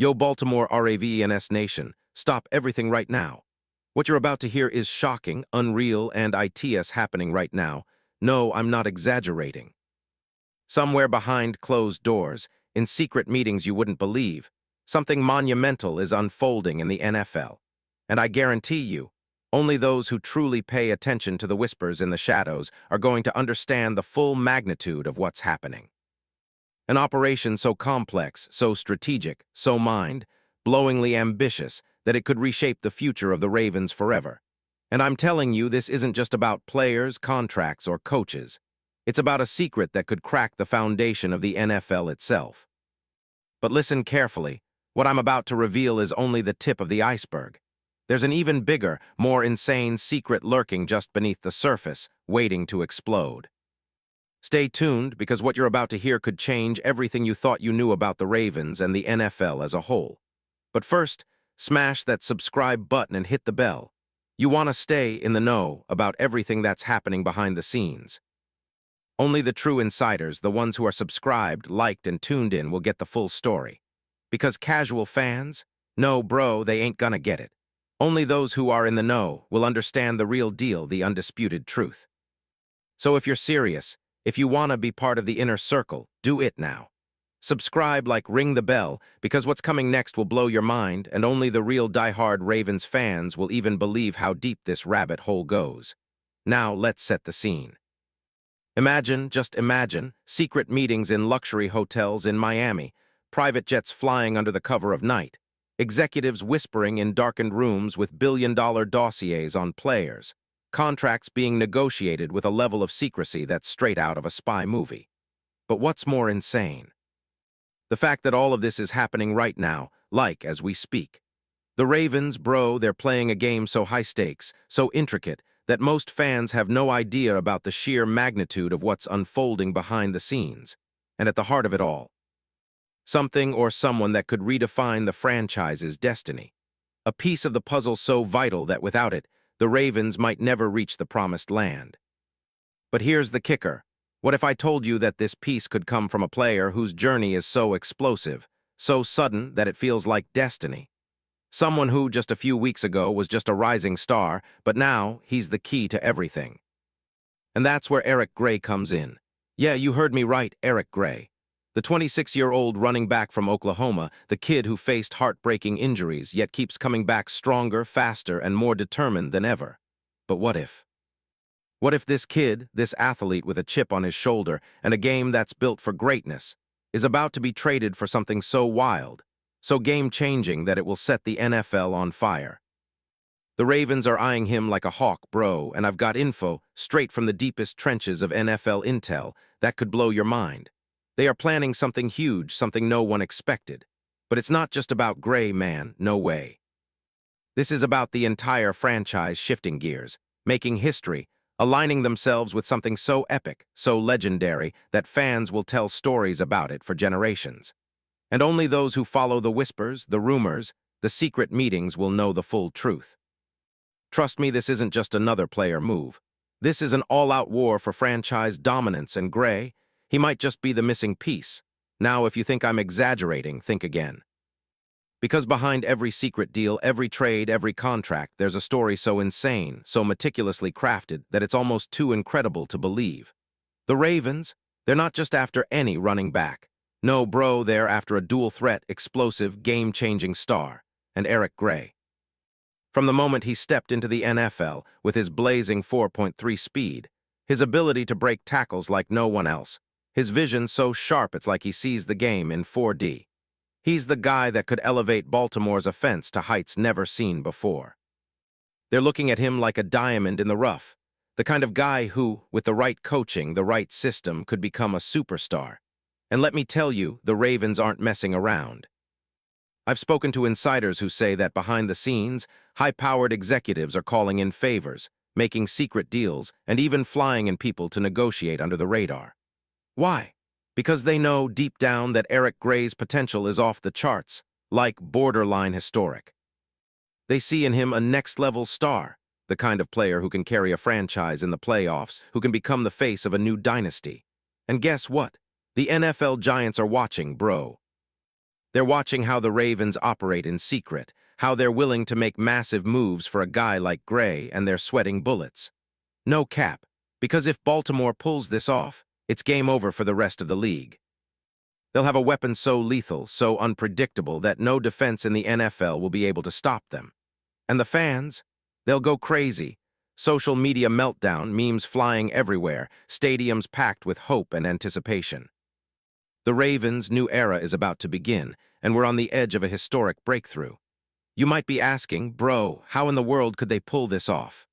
Yo, Baltimore RAVENS Nation, stop everything right now. What you're about to hear is shocking, unreal, and ITS happening right now. No, I'm not exaggerating. Somewhere behind closed doors, in secret meetings you wouldn't believe, something monumental is unfolding in the NFL. And I guarantee you, only those who truly pay attention to the whispers in the shadows are going to understand the full magnitude of what's happening. An operation so complex, so strategic, so mind-blowingly ambitious that it could reshape the future of the Ravens forever. And I'm telling you, this isn't just about players, contracts, or coaches. It's about a secret that could crack the foundation of the NFL itself. But listen carefully. What I'm about to reveal is only the tip of the iceberg. There's an even bigger, more insane secret lurking just beneath the surface, waiting to explode. Stay tuned, because what you're about to hear could change everything you thought you knew about the Ravens and the NFL as a whole. But first, smash that subscribe button and hit the bell. You want to stay in the know about everything that's happening behind the scenes. Only the true insiders, the ones who are subscribed, liked, and tuned in, will get the full story. Because casual fans? No, bro, they ain't gonna get it. Only those who are in the know will understand the real deal, the undisputed truth. So if you're serious, if you want to be part of the inner circle, do it now. Subscribe, like ring the bell, because what's coming next will blow your mind, and only the real die-hard Ravens fans will even believe how deep this rabbit hole goes. Now let's set the scene. Imagine, just imagine, secret meetings in luxury hotels in Miami, private jets flying under the cover of night, executives whispering in darkened rooms with billion-dollar dossiers on players, contracts being negotiated with a level of secrecy that's straight out of a spy movie. But what's more insane? The fact that all of this is happening right now, like as we speak. The Ravens, bro, they're playing a game so high stakes, so intricate, that most fans have no idea about the sheer magnitude of what's unfolding behind the scenes. And at the heart of it all, something or someone that could redefine the franchise's destiny. A piece of the puzzle so vital that without it, the Ravens might never reach the promised land. But here's the kicker. What if I told you that this piece could come from a player whose journey is so explosive, so sudden that it feels like destiny? Someone who, just a few weeks ago, was just a rising star, but now he's the key to everything. And that's where Eric Gray comes in. Yeah, you heard me right, Eric Gray. The 26-year-old running back from Oklahoma, the kid who faced heartbreaking injuries yet keeps coming back stronger, faster, and more determined than ever. But what if? What if this kid, this athlete with a chip on his shoulder and a game that's built for greatness, is about to be traded for something so wild, so game-changing that it will set the NFL on fire? The Ravens are eyeing him like a hawk, bro, and I've got info straight from the deepest trenches of NFL intel that could blow your mind. They are planning something huge, something no one expected. But it's not just about Gray, man, no way. This is about the entire franchise shifting gears, making history, aligning themselves with something so epic, so legendary, that fans will tell stories about it for generations. And only those who follow the whispers, the rumors, the secret meetings will know the full truth. Trust me, this isn't just another player move. This is an all-out war for franchise dominance, and Gray, he might just be the missing piece. Now, if you think I'm exaggerating, think again. Because behind every secret deal, every trade, every contract, there's a story so insane, so meticulously crafted, that it's almost too incredible to believe. The Ravens, they're not just after any running back. No, bro, they're after a dual-threat, explosive, game-changing star, and Eric Gray. From the moment he stepped into the NFL with his blazing 4.3 speed, his ability to break tackles like no one else, his vision so sharp it's like he sees the game in 4D. He's the guy that could elevate Baltimore's offense to heights never seen before. They're looking at him like a diamond in the rough, the kind of guy who, with the right coaching, the right system, could become a superstar. And let me tell you, the Ravens aren't messing around. I've spoken to insiders who say that behind the scenes, high-powered executives are calling in favors, making secret deals, and even flying in people to negotiate under the radar. Why? Because they know deep down that Eric Gray's potential is off the charts, like borderline historic. They see in him a next-level star, the kind of player who can carry a franchise in the playoffs, who can become the face of a new dynasty. And guess what? The NFL giants are watching, bro. They're watching how the Ravens operate in secret, how they're willing to make massive moves for a guy like Gray, and they're sweating bullets. No cap, because if Baltimore pulls this off, it's game over for the rest of the league. They'll have a weapon so lethal, so unpredictable that no defense in the NFL will be able to stop them. And the fans? They'll go crazy. Social media meltdown, memes flying everywhere, stadiums packed with hope and anticipation. The Ravens' new era is about to begin, and we're on the edge of a historic breakthrough. You might be asking, bro, how in the world could they pull this off?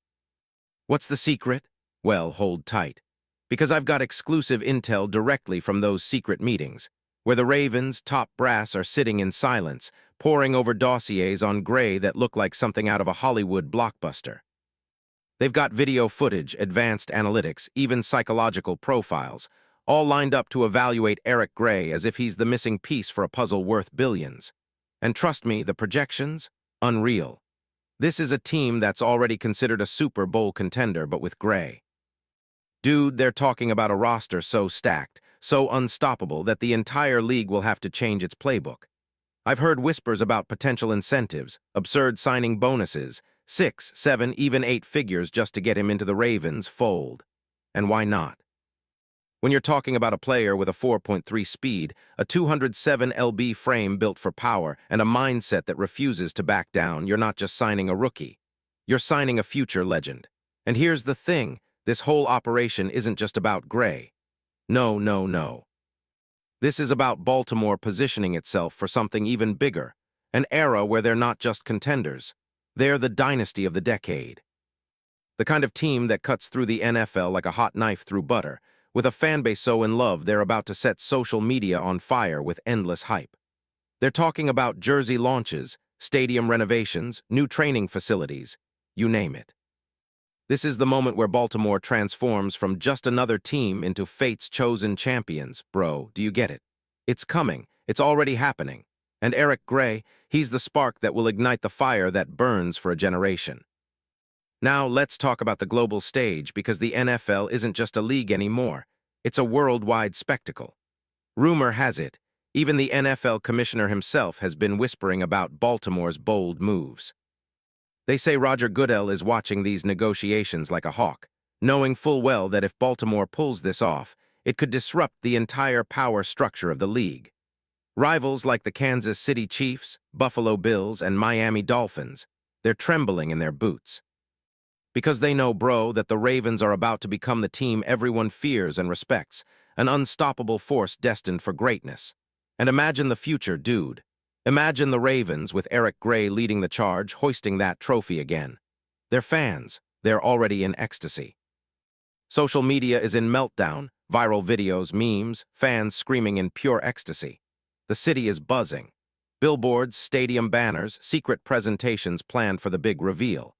What's the secret? Well, hold tight. Because I've got exclusive intel directly from those secret meetings, where the Ravens' top brass are sitting in silence, poring over dossiers on Gray that look like something out of a Hollywood blockbuster. They've got video footage, advanced analytics, even psychological profiles, all lined up to evaluate Eric Gray as if he's the missing piece for a puzzle worth billions. And trust me, the projections? Unreal. This is a team that's already considered a Super Bowl contender, but with Gray. Dude, they're talking about a roster so stacked, so unstoppable that the entire league will have to change its playbook. I've heard whispers about potential incentives, absurd signing bonuses, 6, 7, even 8 figures just to get him into the Ravens' fold. And why not? When you're talking about a player with a 4.3 speed, a 207 lb frame built for power, and a mindset that refuses to back down, you're not just signing a rookie. You're signing a future legend. And here's the thing, this whole operation isn't just about Gray. No, no, no. This is about Baltimore positioning itself for something even bigger, an era where they're not just contenders. They're the dynasty of the decade. The kind of team that cuts through the NFL like a hot knife through butter, with a fanbase so in love they're about to set social media on fire with endless hype. They're talking about jersey launches, stadium renovations, new training facilities, you name it. This is the moment where Baltimore transforms from just another team into fate's chosen champions, bro. Do you get it? It's coming. It's already happening. And Eric Gray, he's the spark that will ignite the fire that burns for a generation. Now let's talk about the global stage, because the NFL isn't just a league anymore. It's a worldwide spectacle. Rumor has it, even the NFL commissioner himself has been whispering about Baltimore's bold moves. They say Roger Goodell is watching these negotiations like a hawk, knowing full well that if Baltimore pulls this off, it could disrupt the entire power structure of the league. Rivals like the Kansas City Chiefs, Buffalo Bills, and Miami Dolphins, they're trembling in their boots. Because they know, bro, that the Ravens are about to become the team everyone fears and respects, an unstoppable force destined for greatness. And imagine the future, dude. Imagine the Ravens with Eric Gray leading the charge, hoisting that trophy again. Their fans, they're already in ecstasy. Social media is in meltdown, viral videos, memes, fans screaming in pure ecstasy. The city is buzzing. Billboards, stadium banners, secret presentations planned for the big reveal.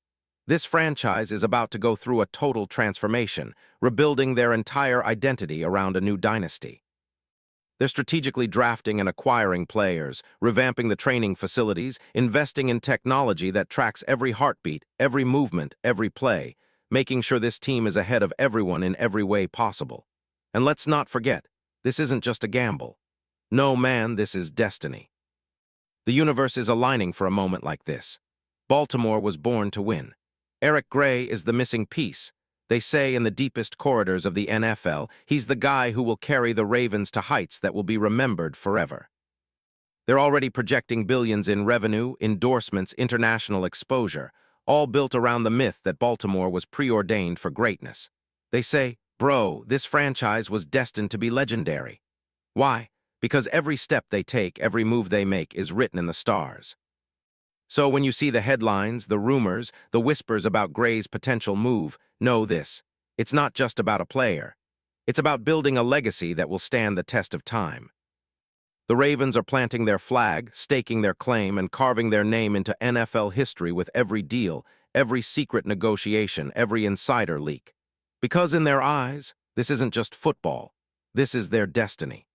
This franchise is about to go through a total transformation, rebuilding their entire identity around a new dynasty. They're strategically drafting and acquiring players, revamping the training facilities, investing in technology that tracks every heartbeat, every movement, every play, making sure this team is ahead of everyone in every way possible. And let's not forget, this isn't just a gamble. No, man, this is destiny. The universe is aligning for a moment like this. Baltimore was born to win. Eric Gray is the missing piece. They say in the deepest corridors of the NFL, he's the guy who will carry the Ravens to heights that will be remembered forever. They're already projecting billions in revenue, endorsements, international exposure, all built around the myth that Baltimore was preordained for greatness. They say, bro, this franchise was destined to be legendary. Why? Because every step they take, every move they make is written in the stars. So when you see the headlines, the rumors, the whispers about Gray's potential move, know this. It's not just about a player. It's about building a legacy that will stand the test of time. The Ravens are planting their flag, staking their claim, and carving their name into NFL history with every deal, every secret negotiation, every insider leak. Because in their eyes, this isn't just football. This is their destiny.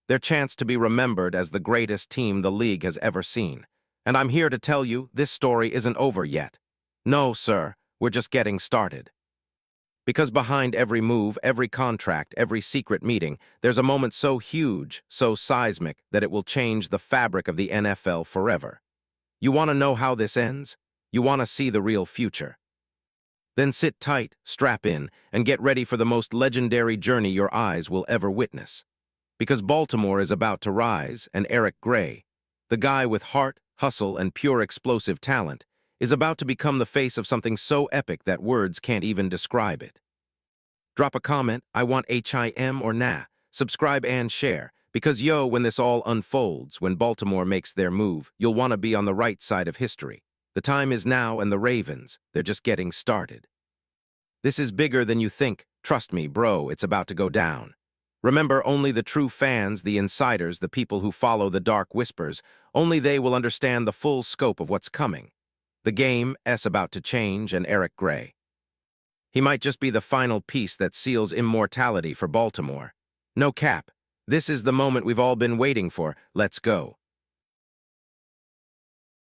Their chance to be remembered as the greatest team the league has ever seen. And I'm here to tell you, this story isn't over yet. No, sir, we're just getting started. Because behind every move, every contract, every secret meeting, there's a moment so huge, so seismic, that it will change the fabric of the NFL forever. You want to know how this ends? You want to see the real future? Then sit tight, strap in, and get ready for the most legendary journey your eyes will ever witness. Because Baltimore is about to rise, and Eric Gray, the guy with heart, hustle, and pure explosive talent, is about to become the face of something so epic that words can't even describe it. Drop a comment, I want HIM or nah. Subscribe and share. Because when this all unfolds, when Baltimore makes their move, you'll want to be on the right side of history. The time is now, and the Ravens, they're just getting started. This is bigger than you think. Trust me, bro, it's about to go down. Remember, only the true fans, the insiders, the people who follow the dark whispers, only they will understand the full scope of what's coming. The game is about to change, and Eric Gray, he might just be the final piece that seals immortality for Baltimore. No cap. This is the moment we've all been waiting for. Let's go.